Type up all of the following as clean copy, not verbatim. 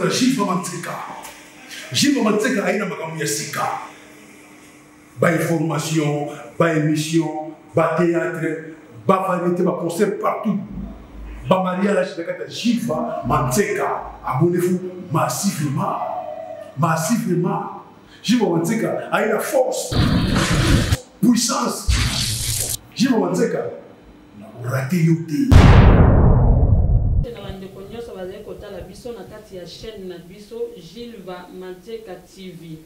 lokola Gilles Mantseka. Gilles Mantseka aina makambo ya sika. Ba information, ba émission, ba théâtre, ba variété, ba concert partout. Ba mariage de Gilles Mantseka. Abonnez-vous massivement. Massivement. Gilles Mantseka a la force, puissance. Gilles Mantseka n'a raté yoté. La chaîne na biso Gilles Mantseka TV.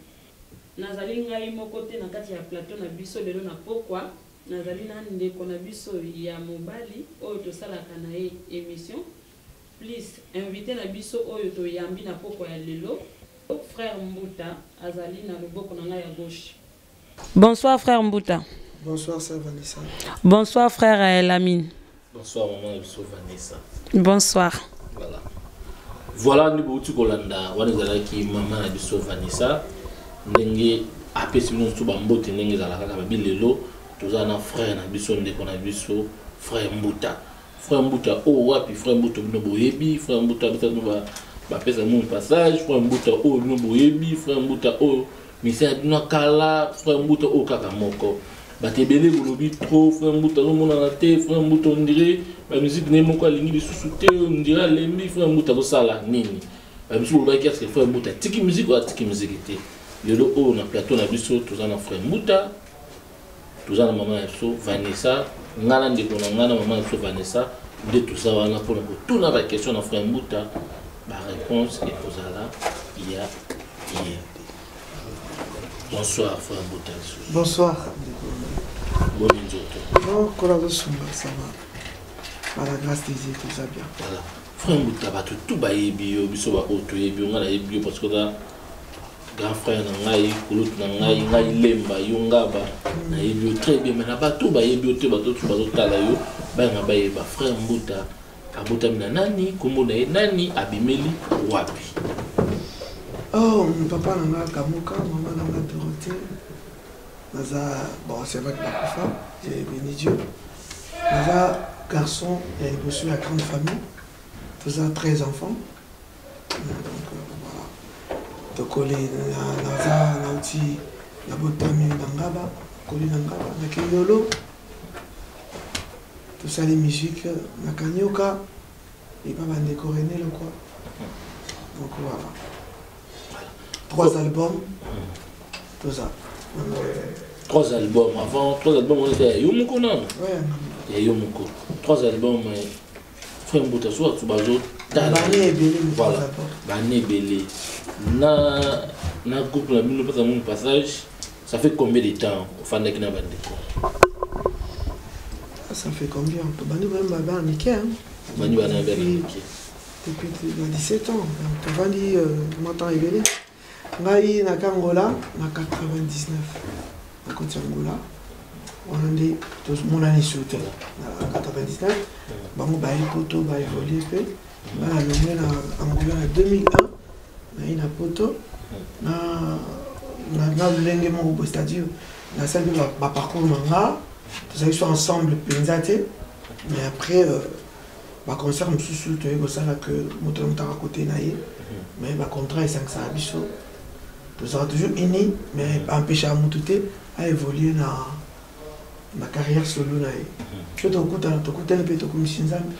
Nazali ngai mokote na kati ya plateau na biso lelo na pokwa. Nazali na ndeko na biso ya mobali oyo tosalaka na ye émission. Please invité na biso oyo to yambi na pokwa ya lelo. Frère Mbouta azali na loboko na ngai ya gauche. Bonsoir frère Mbouta. Bonsoir sœur Vanessa. Bonsoir frère Lamine. Bonsoir maman Vanessa. Bonsoir. Voilà. Voilà nous bouti kolanda wanezala ki maman na biso Vanessa ndenge apesi nous to bambote ndenge zala kaka bilelo tozana frère na biso ndeko na biso frère Mbouta. Frère Mbouta o wapi frère Mbouta no boyebi frère Mbouta bitano ba pesa mon passage frère Mbouta o no boyebi frère Mbouta o misa bino kala frère Mbouta o kaka moko batebele bolobi trop frère Mbouta no mona na te frère Mbouta on dirait la musique n'est pas ligne de sous-souté on dirait les frère Mbouta do sala nini la musique bolobi qu'est-ce que frère Mbouta tiki musique ou tiki musique était le o na plateau na biso tozana frère Mbouta tozana maman so Vanessa ngana ndeko na ngana maman so Vanessa de tout ça wana pour tout na ba question na frère Mbouta ba réponse et ozala il y a bonsoir frère Mbouta. Bonsoir. Bon jour. Non, collabo sumba ça va. Par la grâce de Dieu tout ça bien. Voilà. Frère Mbouta ba tout ba yebi biso ba auto yebi ngala yebi parce que là grand frère na ngai kulut na ngai lemba yongaba na yebi très bien mais na ba tout ba yebi te ba tout ba tala yo ba nga ba yeba frère Mbouta Mbouta mina nani komona nani abimeli wapi. Oh, mon papa n'a pas Kamuka, maman n'a pas Dorothée. Bon, c'est vrai que ma femme, j'ai béni Dieu. Naza, garçon, il a reçu la grande famille. Naza, 13 enfants. Donc, voilà. Donc, Naza, Nauti, Nabotami, Nangaba, Koli Nangaba, Nakiyolo. Tout ça, les musiques, Nakanyoka, et pas mal décoré, le quoi. Donc, voilà. 3 albums, tout ça. 3 albums, avant 3 albums, on était à Yomoko, non? Oui, il y a Yomoko. 3 albums, frère Mbouta, soit tu bazo. Bané Belé, voilà. Bané Belé. Na groupe, la mine, pas mon passage, ça fait combien de temps au fan de Kina Bandeko? Ça fait combien? Bané Belé, Bané Bané Belé. Depuis 17 ans. Tu vas dire, m'entends Belé. Ngai na Angola na 99 na côté Angola on a dit tout mon année sur terre na 99 ba mo ba poto ba évoluer pe ba na lomé na Angola na 2001 na ina poto na lenge mo au stade na salle ba parcours manga tous ils sont ensemble pinzate mais après ba concert me sous to ego sala que moto mutaka côté na ye mais ba contrat est 500 abisso. Nous sommes toujours unis, mais empêcher à Moutouté à évoluer dans ma carrière solo. Je te écoute un peu comme Shinzambi.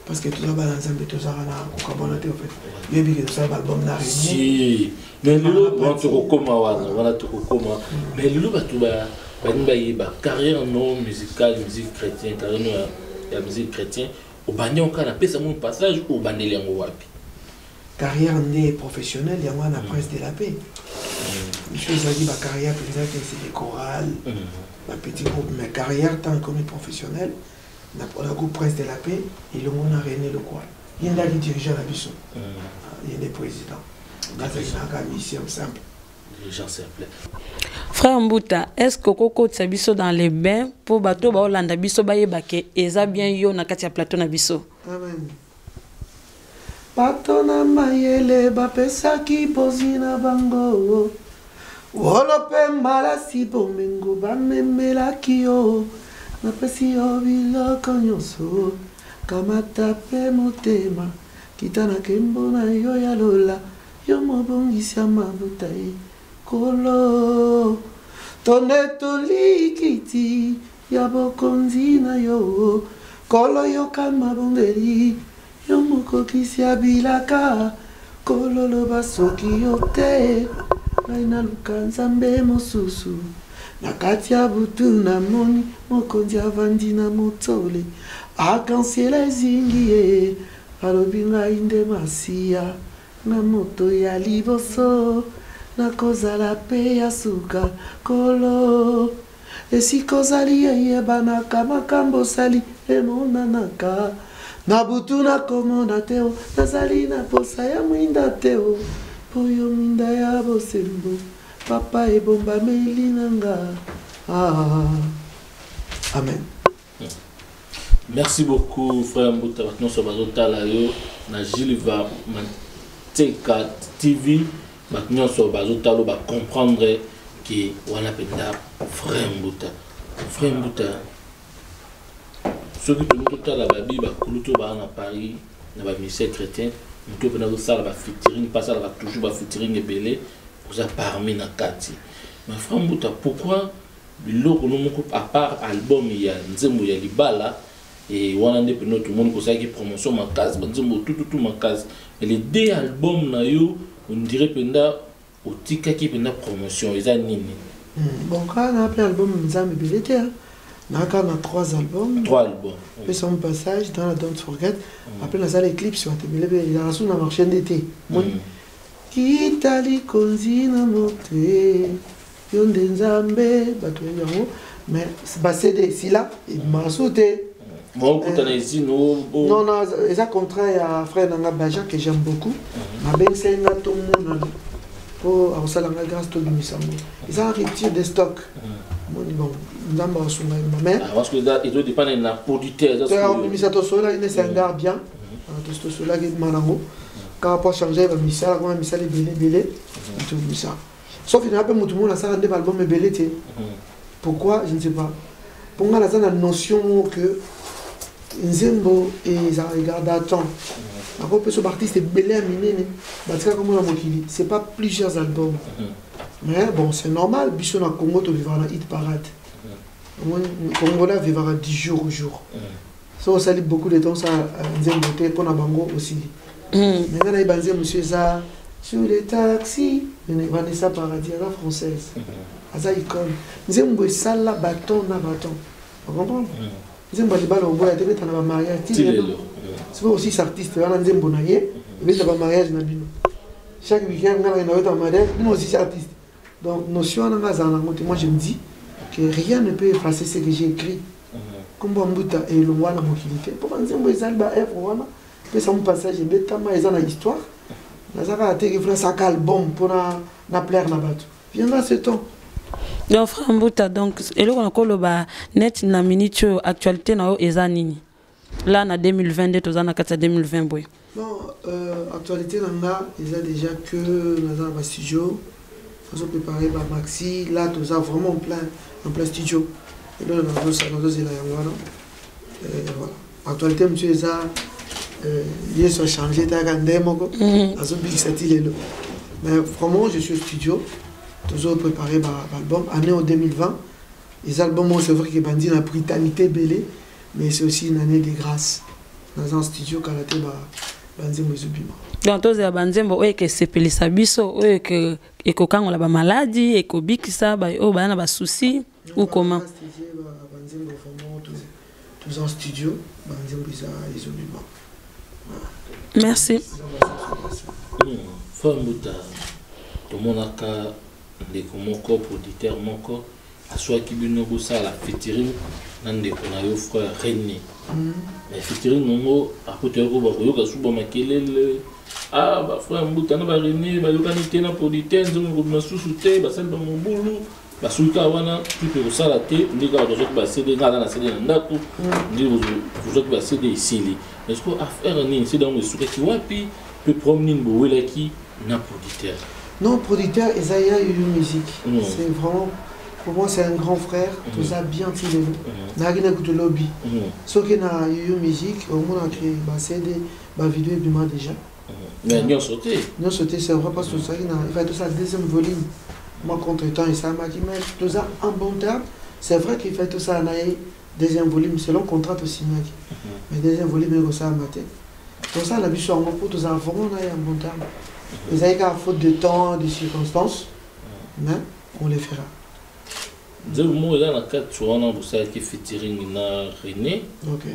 Parce que tout ça va ensemble, tout ça va en fait. Il y a tout ça va album na si mais le on te recommande voilà te recommande mais le ba carrière non musicale musique chrétienne carrière la musique chrétienne au bagnon quand on appelle ça mon passage au banel yango wapi. Carrière née professionnelle, il y a moi la presse de la paix. Je faisais ma carrière, c'est des chorales, ma petite groupe, mais carrière tant que professionnelle, la groupe presse de la paix, et le monde a régné le quoi. Il y a des dirigeants à Bissau, il y a des présidents. Là, c'est une mission simple. Dirigeants simples. Frère Mbouta, est-ce que Coco Tsabiso dans les bains pour bateau ba Hollande Bissau ba yebake eza bien yo na kati ya plateau na Bissau? Amen. Patona mayele bapesaki pozina bango wolope malasi bomengo bamemelaki yo napesi yo biloko nyonso kamata pe motema kitana kembo na yo ya lola yo mobongisi ya mabuta ye kolo tonde tolikiti ya bokonzi na yo kolo yo kama bondeli yo mokokisi ya bilaka kolo loba soki yo te ngai naluka nzambe mosusu na kati ya butu namoni mokonzi avandi na motole arc-en-ciel ezingi ye alobi ngai nde masiya na moto ya liboso nakozala pe ya suka kolo esika ozali eyebanaka makambo osali emonanaka na butu nakomona te o nazali na posa ya mwinda te o po yo mwinda ya bosembo papa ebombameli nanga amen. Merci beaucoup frère Mbuta. Maintenant sur bazotala yo na Gilles Mateka TV. Maintenant sur bazotalo ba comprendre que wana penda frère Mbuta. Frère Mbuta. Ce que tout tala ba bi ba kuluto ba na Paris na ba ministère chrétien, tout pena do sala ba featuring, pas ça va toujours ba featuring ebele pour ça parmi na kati. Mais frère Mbuta, pourquoi biloko no moko à part album ya nzembo ya libala et wana nde peno tout monde ko ça qui promotion ma case nzembo tout ma case mais les deux albums na yo on dirait penda otika ki penda promotion eza nini bon quand on a appelé album nzambe bilete na quand on a 3 albums puis son passage dans la Don't Forget après la salle Eclipse on a tebele il a sur na marché d'été kitali konzina mote yonde nzambe bato yango mais ba CD si là il m'a sauté bon kutana ici non ça contraire à frère nanga Baja que j'aime beaucoup ma ben senga tout monde pour asalanga grâce to bimisango ils ont rupture de stock bon nzamba sunga ma mère parce que il doit dépendre na producteur ça bimisato sola il est un bien to sola que manango quand pas changer ba misala comme misala belé tout ça. Sauf qu'il y a un peu tout le monde a ça un album belé. Pourquoi je ne sais pas. Pour moi la notion que Nzembo et ça regarde à temps. Après ce artiste est belé à miner. Parce que comme on a mokili, c'est pas plusieurs albums. Mais bon, c'est normal, biso na Congo to vivra na hit parade. Congo là vivra 10 jours au jour. Ça ça lit beaucoup de temps ça Nzembo te pour na bango aussi. Maintenant il banze monsieur ça sur les taxis, Vanessa Paradis, la française. Aza icône. Nzembo sala bâton na bâton. Vous comprenez? Nzembo li bala oboya te beta na mariage. C'est aussi cet artiste là Nzembo na ye, beta ba mariage na bino. Chaque week-end ngala na beta mariage, bino aussi artiste. Donc notion na ngaza na ngote, moi je me dis que rien ne peut effacer ce que j'ai écrit. Comme Mbuta et le wana mokilité. Pour Nzembo ezalba F wana, peut ça mon passage beta ma ezana histoire. Nazaka a été un album pour na plaire na bato. Viendra ce temps. Donc frère Mbuta donc et là on a koloba net na minute actualité na eza nini. Là na 2022 to na kata 2020 boy. Bon actualité na eza déjà que na ba studio. On préparer ba maxi là to ça vraiment en plein studio. Et là on a ça dans la yangwana. Voilà. Actualité monsieur eza ils sont changés mais vraiment je suis au studio toujours préparé l'album année en 2020 les albums c'est vrai que Bandi a Britanité belé mais c'est aussi une année de grâce dans un studio karaté Bandi Mozubima donc tous les Banzembo ouais que c'est pelisa biso ouais que ekokango la ba maladie ekobikisa ba o ba na ba souci ou comment Banzembo vraiment tous en studio Banzembo Mozubima. Merci. Frère Mbuta, tout le monde a des producteurs moko à soit qui bino bossa la featuring nan de konayo frère René. Mais featuring nongo à côté ko ba ko suba makelele ah ba frère Mbuta na ba René ba yoka ni tena producteur nzongo na susute ba sel ba mobulu ba sulka wana tout ko sala te ndika ba ba CD ngala na CD ndako ndiko zo ba CD ici. Est-ce que affaire ni c'est dans le souka qui wapi peut promener une boule qui n'a producteur. Non, producteur Isaiah Yuyu Music. C'est vraiment pour moi c'est un grand frère, tout ça bien tiré. Na gina kuto lobby. Ce qui na Yuyu Music, au moins a créé ba CD, ma vidéo est bien déjà. Mais nous sauté. Nous sauté, c'est vrai parce que ça, il va être ça deuxième volume. Moi, contre-temps, et ça m'a dit, mais tout ça en bon terme, c'est vrai qu'il fait tout ça en deuxième volume, selon contrat aussi, m'a dit. Mais deuxième volume, il ça a maté. Tout ça, la vie sur moi, pour tout ça, vraiment, on a en bon terme. Ils avaient qu'à faute de temps, de circonstances, mais on les fera. Je moi là na quatre sur un vous savez qui featuring na René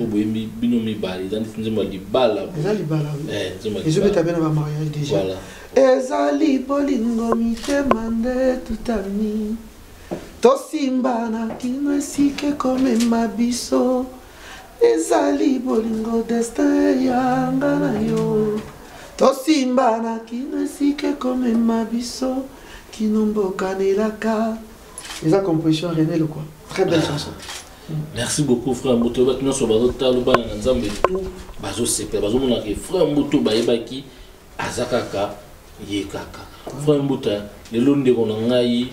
au boyemi binomi bali dans les nzemba li bala ezali bala et je vais taper dans ma mariage déjà voilà ezali bolingo mitema nde tutami tosimba na kino esike komema biso ezali bolingo destin yanga na yo tosimba na kino esike komema biso kino mboka nelaka. C'est la composition René le quoi. Très belle chanson. Merci beaucoup frère Mboto. Nous sommes bazo taluba na nzambe tout bazo sepe bazo mona ke frère Mboto bayebaki azakaka yekaka. Frère Mboto le londe ko na ngai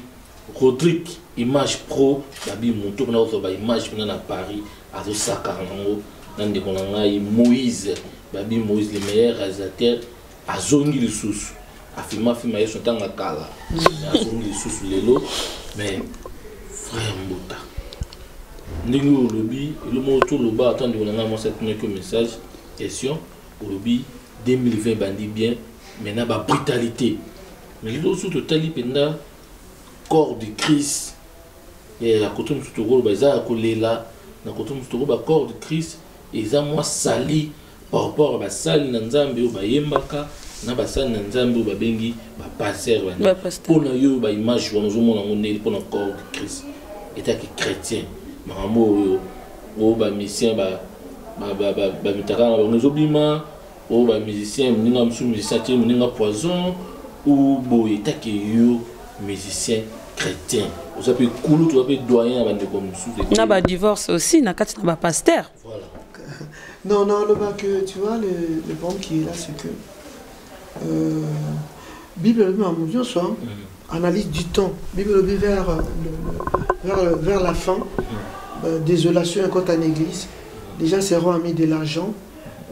Rodrigue Image Pro babi Mboto na auto ba image na Paris azo saka ngo nande ko na ngai Moïse babi Moïse le meilleur réalisateur azongi le sous afima fima yeso tanga kala azongi le sous lelo. Mais frère Mbota, nous lobby, le mot tout le bas attendez on a cette que message question au lobby 2020 bandit bien mais n'a pas brutalité mais l'autre tout tali penda corps de Christ et la côté tout rôle bah ça collé là na côté tout rôle corps de Christ et ça moi sali par rapport à sali na nzambe ou ba yembaka na basali na nzambe ba bengi ba passer pour na yo ba image wana zo mona ngone pour na corps de Christ état que chrétien mambo o ba musicien ba mitaka na bango zobima o ba musicien ninga msu musicien ninga poison ou bo état que yo musicien chrétien vous appelez koulou tu appelez doyen ba ndeko msu na ba divorce aussi na kati na ba pasteur voilà non le bas que tu vois le point qui est là c'est que Bible bien soit analyse du temps Bible vers la fin désolation quand en église déjà seront amis de l'argent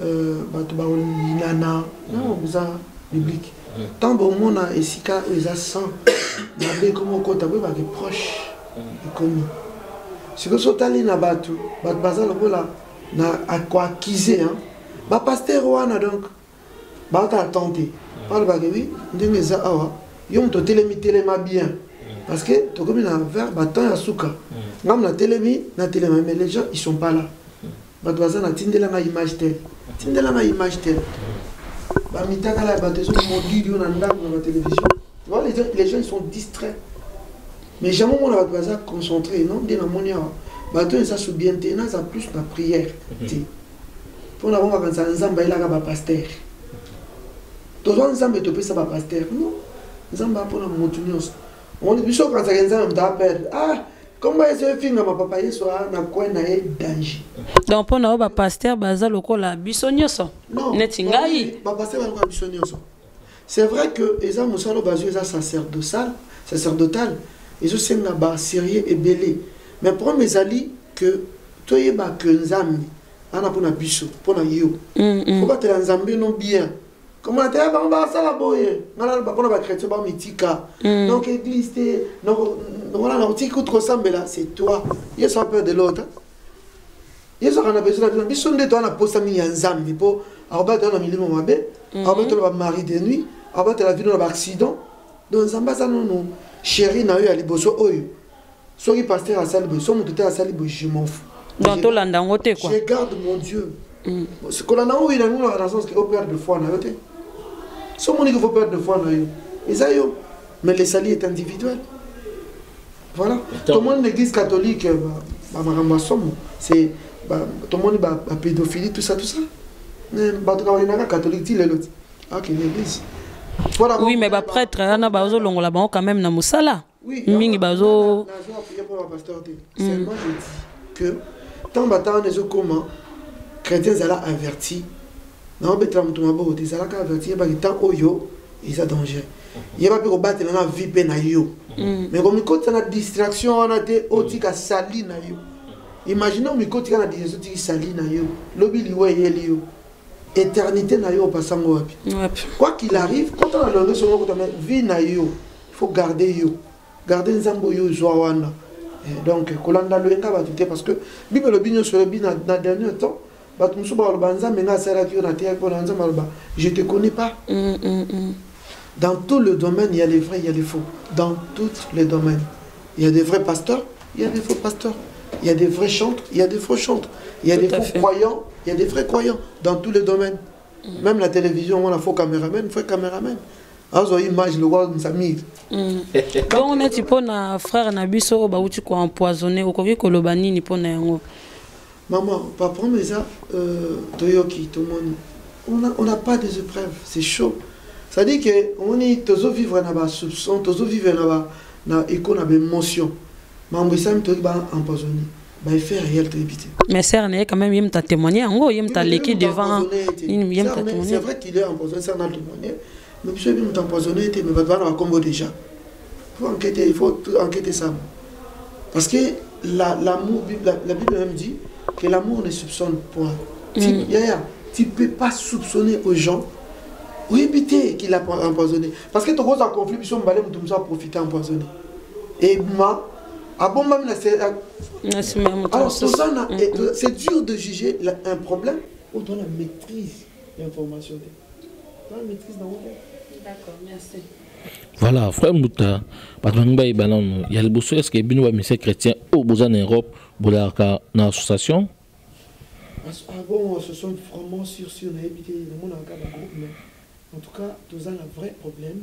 inana non ça biblique tant bon monde et si quand ils a 100 mais comment on compte avec des proches et commis ce que sont allés na batu bazar là na à quoi acquiser hein ba pasteur wana donc ba ta tenter parle ba oui ndenge za awa yo mto telema bien parce que to comme na vers batan ya suka ngam na telemi mais les gens ils sont pas là ba bazar na tindela na image tel ba mitaka la ba tezo modili na ndako na télévision tu vois les gens ils sont distraits mais jamais on va bazar concentré non de na monia bato ça sous bien tenant ça plus la prière pour la bomba quand ça nzamba il a ba pasteur to zo nzamba to pesa ba pasteur non nzamba pour la montunios on est biso quand ça nzamba t'appelle ah comment est-ce que finga ma papa yeso na quoi na danger donc pour na ba pasteur baza lokola biso nyoso neti ngai ba pasteur ba biso nyoso c'est vrai que eza musalo bazo eza sacerdotal ils aussi na ba sérieux et belé. Mais pour mes alliés, que toi y est que nzambi, on a pour na biso, pour na yo. Faut pas te nzambi non bien. Comment tu es bah ça la boye. Malal ba pour na chrétien ba mitika. Donc église donc voilà la petite coup ressemble là, c'est toi. Il y a ça peur de l'autre. Il y a ça on a besoin de biso de toi na posa mi nzambi pour arba dans la milieu mabe, arba to ba mari de nuit, arba te la vie dans l'accident. Donc nzamba ça non chéri na yo ali boso oyo. Soit qui pasteur à Salibo, soit mon tuteur à Salibo, je m'en fous. Dans tout l'andangote quoi. Je garde mon Dieu. Ce qu'on a eu dans nous la raison c'est qu'il faut perdre de foi na yote. Soit mon il faut perdre de foi na yo. Isayo. Mais le salut est individuel. Voilà. Tout le monde l'église catholique c'est tout le monde la pédophilie tout ça. Mais ba catholique dit l'autre. OK, l'église. Voilà. Oui, mais ba prêtre ana ba zo longola ba quand même na musala. Oui, mingi bazo c'est moi je dis que tant batan les comment chrétiens sont avertis non betra mutuma bo ils sont avertis ba tant oyo ils a danger il va pas battre na vie pe na yo mais comme côté na distraction on a té otika sali na yo imaginons mi côté na distraction sali na yo lobi liwe yeli yo éternité na yo pasango wapi. Quoi qu'il arrive, quand on a le sur notre vie na yo, il faut garder yo. Garder nzambo yo joawana. Donc kolanda loenga batute parce que bible le binyo sur le bin na dernier temps, bat musu ba banza menga sera ki na tia ko nza malba. Je te connais pas. Dans tout le domaine, il y a les vrais, il y a les faux. Dans tous les domaines. Il y a des vrais pasteurs, il y a des faux pasteurs. Il y a des vrais chantres, il y a des faux chantres. Il y a des faux croyants, il y a des vrais croyants. Dans tous les domaines. Même la télévision, on a faux caméraman, vrai caméraman. Alors, image, le roi de Samir. Quand on est pour un frère Nabiso, bah où tu quoi empoisonné, ou quoi que le bani ni pour n'ayango. Maman, papa, mais ça, Toyoki, tout le monde, on n'a pas des épreuves, c'est chaud. Ça dit que on est tous vivre dans la soupçon, tous vivre dans la émotion. Mais ça me trouve empoisonné. Bah il fait réel éviter. Mais c'est quand même il m'a témoigné, en gros il m'a l'équipe devant. C'est vrai qu'il est empoisonné, ça n'a témoigné. Mais monsieur il m'a empoisonné, mais va devoir combo déjà. Il faut enquêter ça. Parce que l'amour, la Bible même dit que l'amour ne soupçonne point. Tu peux pas soupçonner aux gens. Ou éviter qu'il a empoisonné. Parce que tu as un conflit, tu as profité empoisonné. Et moi, alors, c'est dur de juger un problème où on a la maîtrise de l'information. D'accord, merci. Voilà, frère Mouta, il y a le bousseau, est-ce que les messieurs chrétiens au besoin en Europe, pour une association? Bon, ce sont vraiment sur on a évité le monde en cas de groupe, mais en tout cas, tous ont un vrai problème.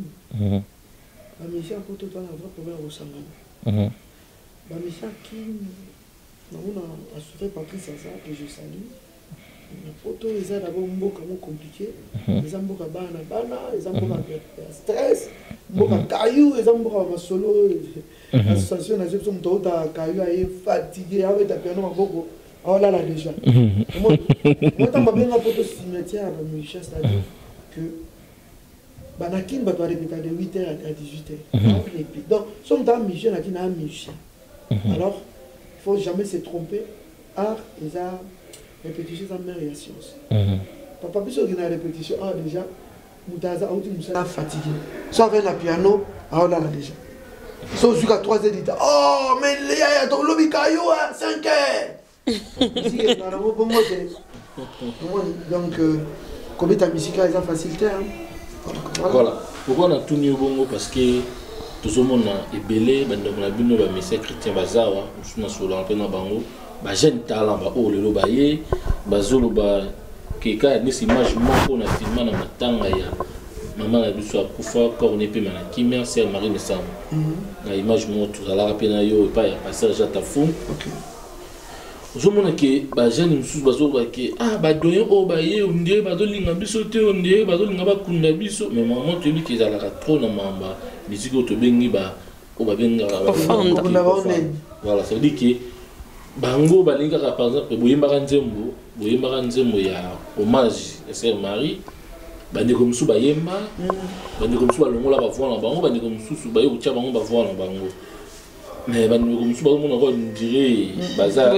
La mission pour tout un vrai problème au Sangana. La mission qui a souffert Patrice Saza, que je salue. Les photos, ils ont d'abord un peu compliqué. Ils ont beaucoup de bana, ils ont beaucoup de stress, beaucoup de cailloux, ils ont beaucoup de solo. L'association, ils ont beaucoup de cailloux, ils sont fatigués, avec des pianos, beaucoup. Oh là là, déjà. Moi, quand je vais photo cimetière à la Michel, c'est-à-dire que Banakin va répéter de 8h à 18h. Donc, si on a Michel, on a Michel. Alors, il ne faut jamais se tromper. Art, ils ont répétition, ça mère et la science. Papa, puis on a répétition, déjà, Moutaza, on est fatigué. Soit avec la piano, oh là là, déjà. Soit jusqu'à 3h du temps. Oh, mais il y a ton lobby caillou à 5h. Donc, comme ta musique, ils ont facilité. Voilà. Pourquoi on a tout mis au bongo? Parce que tout le monde est belé, on a bien les messieurs chrétiens bazawa, on a sur l'antenne à bango, bah jeune talent, bah oh le lobaye, bah zolo bah qui quand il y a des images on a filmé dans ma tanga ya maman a vu sur kufa quand on est payé maintenant qui merci à Marie Messam. La image montre tout à l'heure après na yo et pas y a passage à ta fou. Je me dis que les jeunes sont que ah doyen oh baye on dirait badolinga biso te on dirait badolinga bakunda biso mais maman tu dis qu'ils a la trop na mamba musique au bengi ba o ba benga voilà ça veut dire que bango balinga par exemple boyemba nzembo ya hommage à Sœur Marie bande comme sou bayemba bande comme sou balongola ba voix na bango bande comme sou baye ko tia bango ba voix na bango. Mais comme si on dirait bazar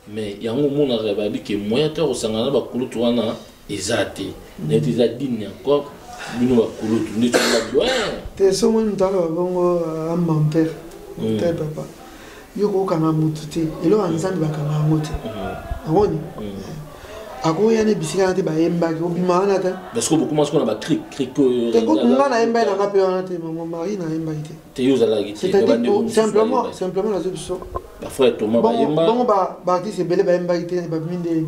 mais il y a un moment où dit que moyen de resangana ba kulutu wana ezate net ezadine encore bino ba kulutu ndi tula te so mo ndalo bongo amamper te papa yoko kana mutute elo anzandi bakana mote awoni ako yana bisika te ba yemba ko bimana ta parce que beaucoup moins qu'on a ba cric te ko ngana yemba na ngape wana te maman mari na yemba ite te yo zala gite simplement la solution ba frère Thomas ba yemba bon ba artiste belé ba yemba ite ba minde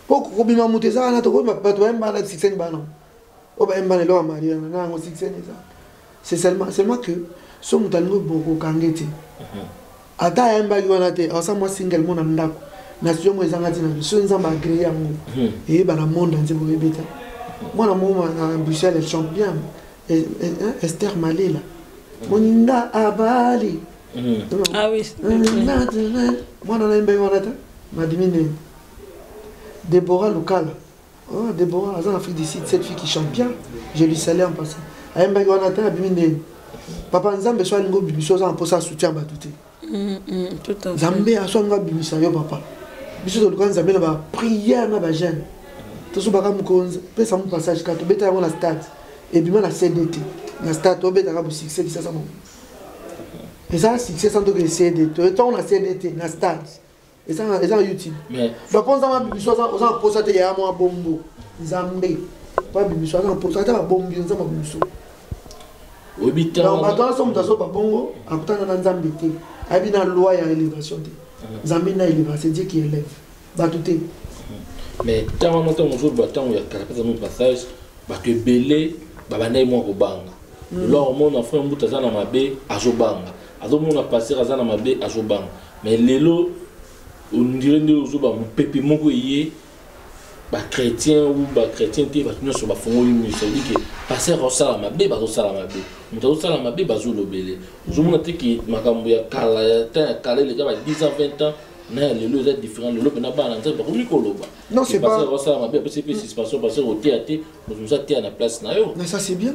poko ko bima muteza na to ko ba to yemba na 6 ba non o ba yemba le lo mari na ngo 6 c'est seulement que so mutango boko kangete ata yemba wana te asa moi single mona ndako nation mo ezangati na biso nzamba agré yango et bana monde nzembo ebeta mwana moma na Bruxelles elle chante bien Esther Malela moninda abali ah oui mwana na mbe wana ta madimine Déborah Lukala oh Déborah en Afrique du Sud cette fille qui chante bien je lui salue en passant ayemba wana ta bimine papa nzambe so alingo bibiso za mposa soutien batute tout à fait nzambe aso nga bimisa yo papa biso to lukanza bela ba prière na ba jeune Tout ce bagage Mukonza, peut ça mon passage quand tu bête à la stade et puis la CDT. La stade tu bête à la succès qui ça ça. Et ça succès sans que CDT. Tu on a CDT, la stade. Et ça YouTube. Mais donc on ça m'a biso ça on poste ça ya moi bombo. Nzambe. Pas biso ça on poste ça bombo ça m'a biso. Obita. Donc maintenant somme taso pas bongo, après na Nzambe té. Abi na loi ya élévation té. Nzambe na élévation, c'est Dieu qui élève. Ba tout té. Mais tant on jour battant ya caractère mon passage, ba que belé ba bana moi ko banga. Lors mon enfant mbuta za na mabe azobanga. Azomo na passer za na mabe azobanga. Mais lelo on dirait que nous avons pépé moko yé ba chrétien ou ba chrétien té ba nous sur ba fongo lui ça dit que passer au salama be ba au salama be muta salama be ba zo lobele zo mona té ki makambo ya kala ya ta kala les gars 10 ans 20 ans na le lo est différent le lo na ba na ba ko mikoloba non c'est pas passer au salama be c'est plus suspension passer au théâtre nous ça té na place na yo mais ça c'est bien.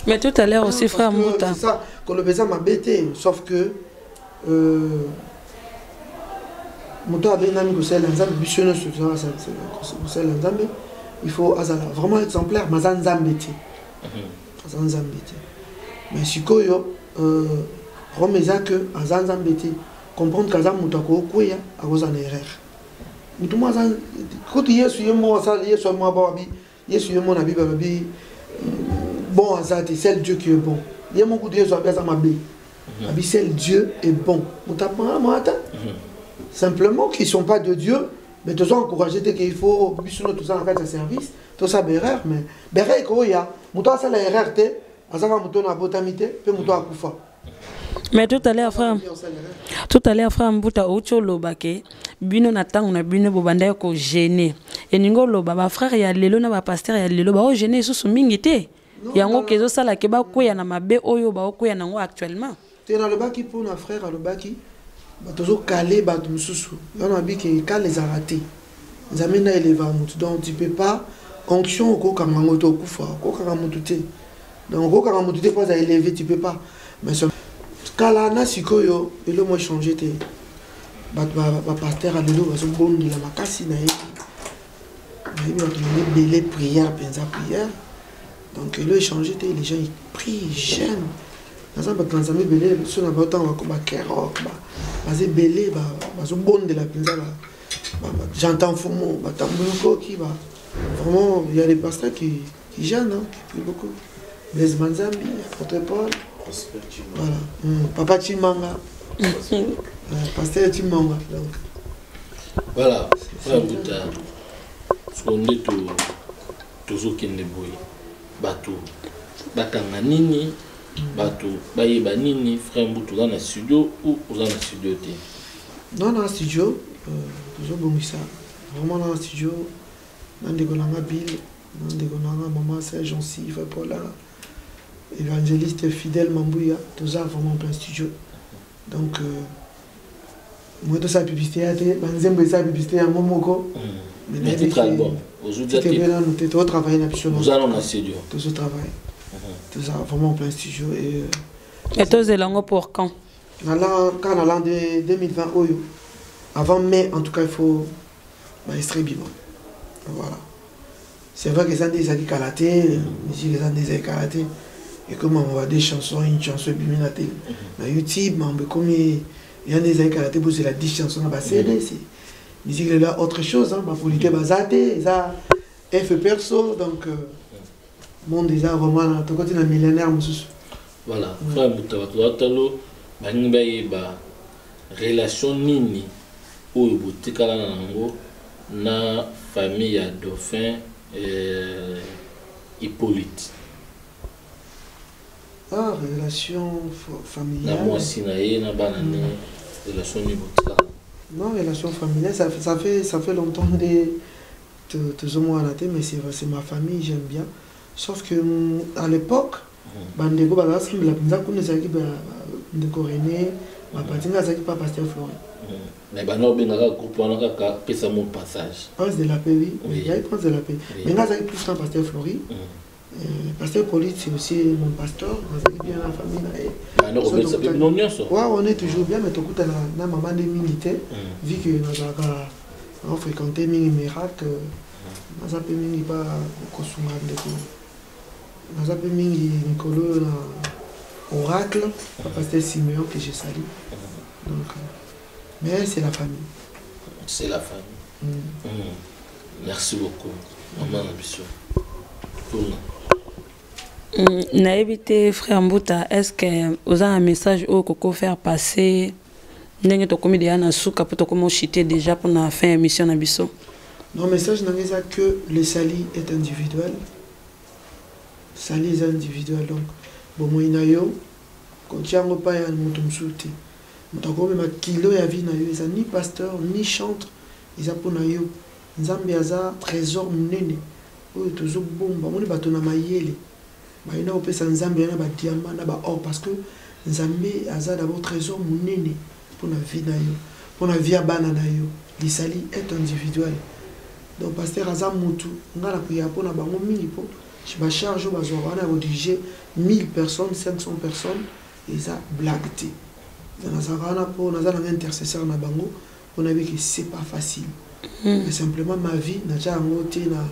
Mais tout à l'heure aussi frère Mouta c'est ça qu'on le besoin m'a bêté sauf que Moto avec nami ko sel nzambe bisono sur ça c'est nzambe il faut azala vraiment exemplaire mazan nzambe ti azan nzambe ti mais sikoyo romeza que azan nzambe ti comprendre que azan moto ko kuya akoza na erreur mutu mo azan koto yesu yemo ça yesu mo babi yesu yemo na bible babi bon azati c'est Dieu qui est bon yemo ko yesu abia ça mabe abi c'est Dieu est bon muta pa mo ata simplement qu'ils ne sont pas de Dieu, mais ils ont encouragé qu'il faut tout ça en fait un service, tout ça erreur, mais erreur quoi il y a, muto ça la erreur te, azaka muto na botamité, pe muto akufa. Mais tout à l'heure frère Mbuta ocho lobake bino na tango na bino bobanda ko gêner et ningo loba ba frère ya lelo na ba pasteur ya lelo ba o gêner susu mingi te yango kezo sala ke ba koya na mabe oyo ba koya nango actuellement te na lobaki pour na frère lobaki toujours calé bato mususu on a dit que quand les arrêtés zamena éleva mutu donc tu peux pas onction ko kanga moto kufa ko kanga motu te donc ko kanga motu te pas à élever tu peux pas mais ce kala na sikoyo elo mo changer te bato ba pasteur a lelo baso bondi la makasi na ye mais il a belé prière penza prière donc elo changer te les gens ils prient jeûnent ça va quand ça me belé sur la bataille on va comme kero bazé belé bazo bonde la penza j'entends fumo batambuko qui va vraiment il y a des pasteurs qui gênent hein, qui prient beaucoup les manzambi apôtre Paul voilà papa Chimanga pasteur Chimanga donc voilà frère Mbuta sonde to kende boy bato bakanga nini bato bayeba nini frère Mbuta dans le studio ou dans le studio té non dans le studio toujours bon ça vraiment dans le studio dans des gonanga Bill dans des gonanga maman Serge Jonsi Paul évangéliste fidèle Mambouya tout ça vraiment plein studio donc moi tout ça publicité à té banzembe ça publicité à momoko mais titre album aujourd'hui tu as travaillé dans studio nous allons dans le studio tout ce travail tout ça vraiment plein studio et toi c'est langue pour quand quand l'an de 2020 oyo avant mai en tout cas il faut maîtriser bien voilà c'est vrai que ça des années karaté musique les années karaté et comment on voit des chansons une chanson bien na télé na YouTube mais comme il y a des années karaté pour c'est la 10 chansons na CD c'est musique là autre chose hein ma politique bazaté ça fait perso donc monde déjà vraiment tout côté na millénaire mususu voilà frère Mbuta batalo baninga ba relation nini oyo botikala na nango na famille ya Dauphin Hippolyte relation familiale na moi sinaye na bana ni relation ni botikala non relation familiale ça fait longtemps toujours moi à la tête mais c'est ma famille j'aime bien sauf que à l'époque bandeko bazasi la pinza kuna zaki ba ndeko René ma patinga zaki pas pasteur Florent mais bano benaka groupe wana kaka pesa mon passage Prince de la paix oui il y a Prince de la paix mais nga zaki plus temps pasteur Flori pasteur Hippolyte c'est aussi mon pasteur zaki bien la famille na bano ko ça peut non nyonso ouais on est toujours bien mais tokuta na maman de militaire vu que na zaka on fréquenté mini miracle naza pe mingi ba kosunga ndeko naza pe mingi Nicolo na Oracle pasteur Simeon que j'ai salué donc mais c'est la famille merci beaucoup maman Nabiso na évité frère Mbuta est-ce que vous avez un message au Coco faire passer ndenge to komi déjà na souka pour to comment chiter déjà pour la fin émission na biso. Non, message n'a pas que le sali est individuel. Sali est individuel donc bon moi inayo quand tu as un pas ya mutumsuti mutako ma kilo ya vie na yo ils ni pasteur ni chantre ils a pour na yo nzambe aza trésor munene oyo tozo bomba moni bato na mayele ba ina opesa nzambe na ba diamant na ba or parce que nzambe aza d'abord trésor munene pour la vie na yo pour la vie ya bana na yo le sali est individuel donc pasteur aza mutu ngala kuya pona bango mingi po je charge bazwa wana rédiger 1000 personnes 500 personnes et ça blagueté dans azana po nazana intercesseur na bango on a vu que c'est pas facile mais simplement ma vie na ja ngote na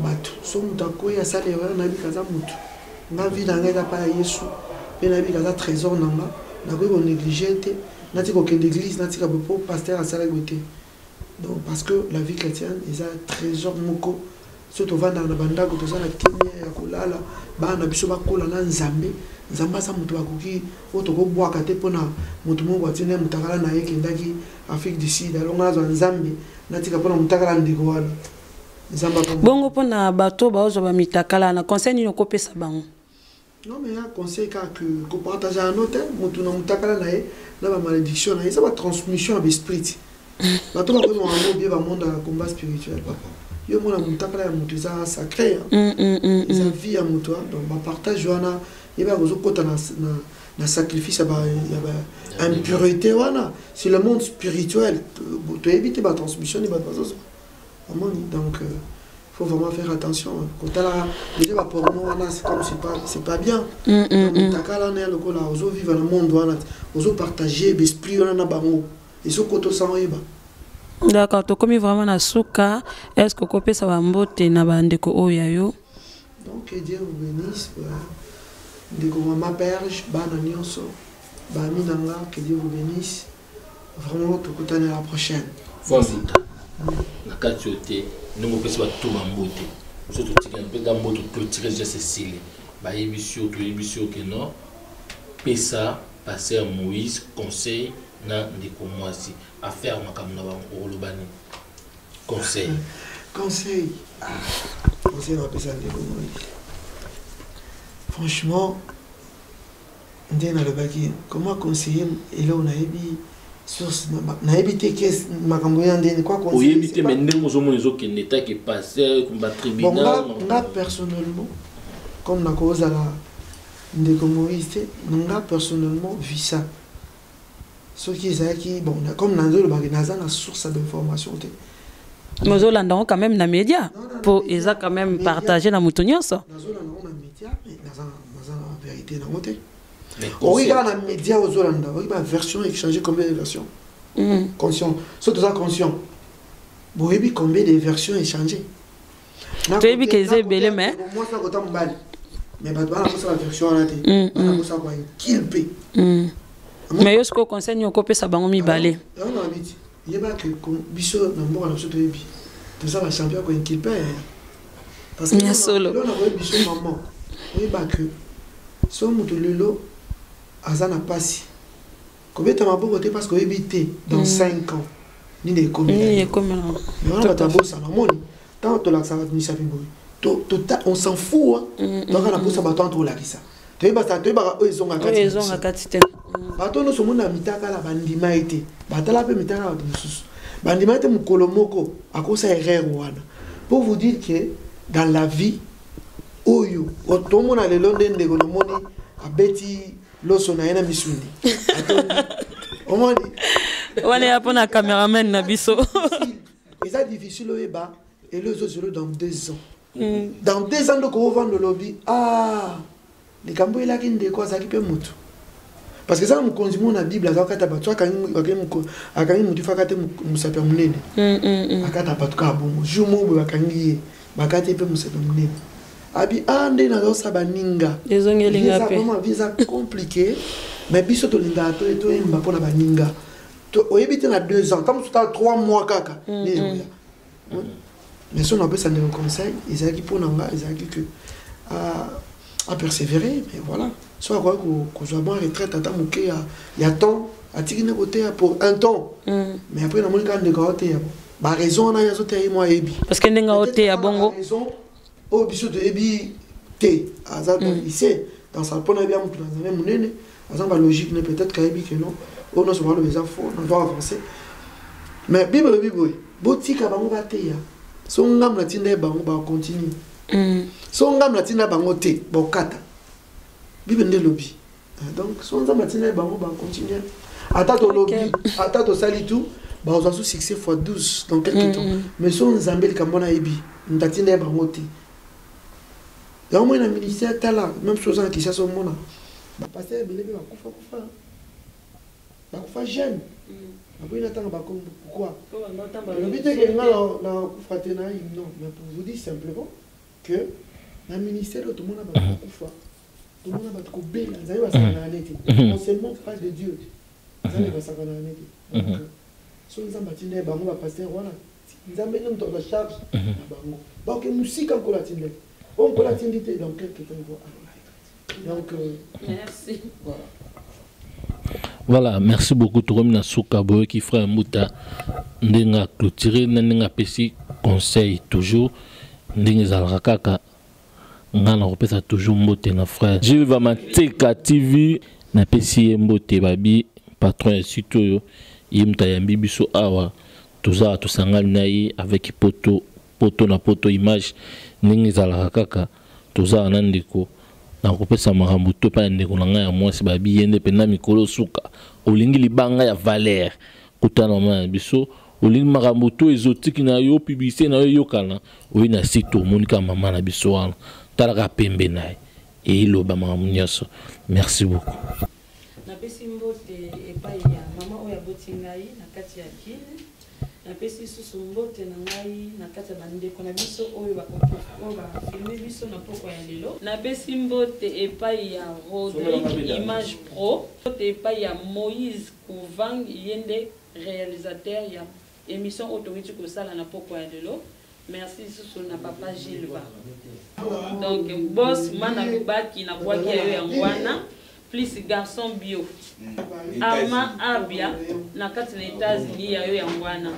bato so mutako ya sala ya na bi kaza mutu ma vie na ngela pa Yesu pe na bi kaza trésor nanga na ko négligente na tiko ke l'église na tika po pasteur asala gote donc parce que la vie chrétienne est un trésor moko surtout vanda na bandako to sana kimia ya kulala bana biso bakola na nzambe nzamba sa mutu bakoki otoko bwaka te pona mutu moko atine mutakala na yeke ndaki Afrique du Sud alors ngazo nzambe natika pona mutakala ndiko wana nzamba bongo pona bato baozo ba mitakala na conseil ni kopesa bango. Non mais un conseil que partager un autre mutu na mutakala na ye na ba malédiction na ça va transmission à l'esprit bato ba ko mo bien ba monde à combat spirituel papa yo mona mutakala ya mutu za sacré ça vie à mutu donc ba partage wana yeba gozo kota na sacrifice ba impurité wana c'est le monde spirituel to éviter ba transmission ni ba bazo donc faut vraiment faire attention quand là déjà ba porno wana c'est comme c'est pas bien mutakala na le ko la ozo vivre dans le monde wana ozo partager l'esprit wana na bango et so koto sans yeba. D'accord, tu comme vraiment na souka, est-ce que kopé ça va mbote na bandeko oyayo? Donc que Dieu vous bénisse. Ndeko mama perge bana nyonso. Ba minanga que Dieu vous bénisse. Vraiment to kutana la prochaine. Fonzuta. Na katiote, nous mo pesa tout mbote. Surtout tika pe da mbote clôturer je Cécile. Ba yebisio to yebisio que non. Pesa passer Moïse conseil na ndeko mwasi affaire makamna ba olobani conseil na pesa ndeko mwasi franchement ndena le baki comment conseiller et là on a ebi source na ebité qu'est makambo ya ndeni quoi conseiller ebité mais ndenge zo monezo ke neta ke passer comme tribunal nga personnellement comme na cause la ndeko mwasi nga personnellement vu ça ce qui est bon comme Nando le bagage na source d'information mais Zolanda quand même na média pour ils a quand même partager na mutonyo ça Zolanda na média mais na vérité na moté oui dans na média aux Zolanda oui ba version échanger combien de versions conscient surtout ça conscient bon et puis combien de versions échangées tu dis que c'est belé mais moi ça coûte un bal mais ba la version là té on ça quoi kill p mais est-ce que conseil ni okopé ça bango mi balé non habite il y a pas que biso na mboka na biso to yebi to ça va champion ko équipe parce que solo on a biso maman il y a pas que so mutu lelo azana pasi ko beta maboko te parce que éviter dans 5 ans ni des communes ni comme mais on va t'abo ça na moni tant to la ça va ni ça bibo to on s'en fout donc on a pour ça ba tant to la kisa to basta to ba ezonga kati bato no somona mitaka la bandima ete batala pe mitaka la mususu bandima ete mukolo moko akosa erreur wana pour vous dire que dans la vie oyo otomona lelo ndende ko moni abeti loso na ena misundi omoni wana yapo na cameraman na biso c'est difficile oeba et les autres dans 2 ans dans 2 ans de ko vendre le lobby les cambo il a qui ndeko azaki pe mutu parce que ça mon conduit na Bible za kata ba toi quand il fakate musape munene akata pa tuka bongo jumo ba kangi bakate pe musape munene abi ande na sa baninga ezongelinga pe vraiment visa compliqué mais biso to linga to emba pona baninga to oyebite na 2 ans comme ça 3 mois kaka mais son appel ça me conseil ils qui pour nga ils que à persévérer mais voilà soit quoi que soit bon retraite à tamuke il y a temps à tirer côté pour un temps mais après na monika de côté ba raison na yazo te moi ebi parce que ndenga ote ya bongo raison au biso de ebi te azal ici dans sa pona bien mutu na munene azamba logique ne peut-être kaibi que non on ne se parle des infos on doit avancer mais bible botika bango ba te ya so ngam na tinda bango ba continue so ngam na tinda bango te bokata bible nde lobby donc so ngam na tinda bango ba continue ata to lobby ata to sali tout ba on sous succès fois 12 dans quelques temps mais so nzambeli kambona ebi ndatinda bango te ya mo na ministère tala même chose en qui ça so mona ba passer belebe ba kufa jeune après, il attend pourquoi? Le but est que non, mais pour vous dire simplement que dans le ministère, tout le monde a beaucoup tout le monde a beaucoup de bien, on se montre face de Dieu. Donc, si nous avons bâti on va passer, voilà. Nous avons mis notre charge, donc musique encore la tindé. On peut la tindé dans quelques temps. Donc, merci. Voilà. Voilà, merci beaucoup Toromina Souka Boy qui fera un mouta ndenga clôturer ndenga pesi conseil toujours ndenga zalakaka ngana repesa toujours mbote na frère Gilles Vamateka TV na pesi mbote babi patron ya site yo yimta ya bibiso awa toza to sangana nayi avec poto na poto image ndenga zalakaka toza na ndiko na kopesa makambo to pa ndeko na ngai ya mwasi babi yende pena mikolo suka olingi libanga ya valeur kutana na biso olingi makambo to exotique na yo publicité na yo yokana oyi na site monika mama na biso wana talaka pembe naye e loba makambo nyonso merci beaucoup na pesi mbote epai ya mama oya botingai na kati ya kile na pesi susu mbote na ngai na kati ya bandeko na biso oyo ba filmer biso na poko ya lelo na pesi mbote epai ya Rodrigue Image Pro mbote epai ya Moïse Kouvang yende réalisateur ya émission autorité kosala na poko ya lelo merci susu na papa Gilles Ba donc boss mana lubaki na bwaki ya yo ya ngwana plus garçon bio ama abia na kati na États-Unis ya yo ya ngwana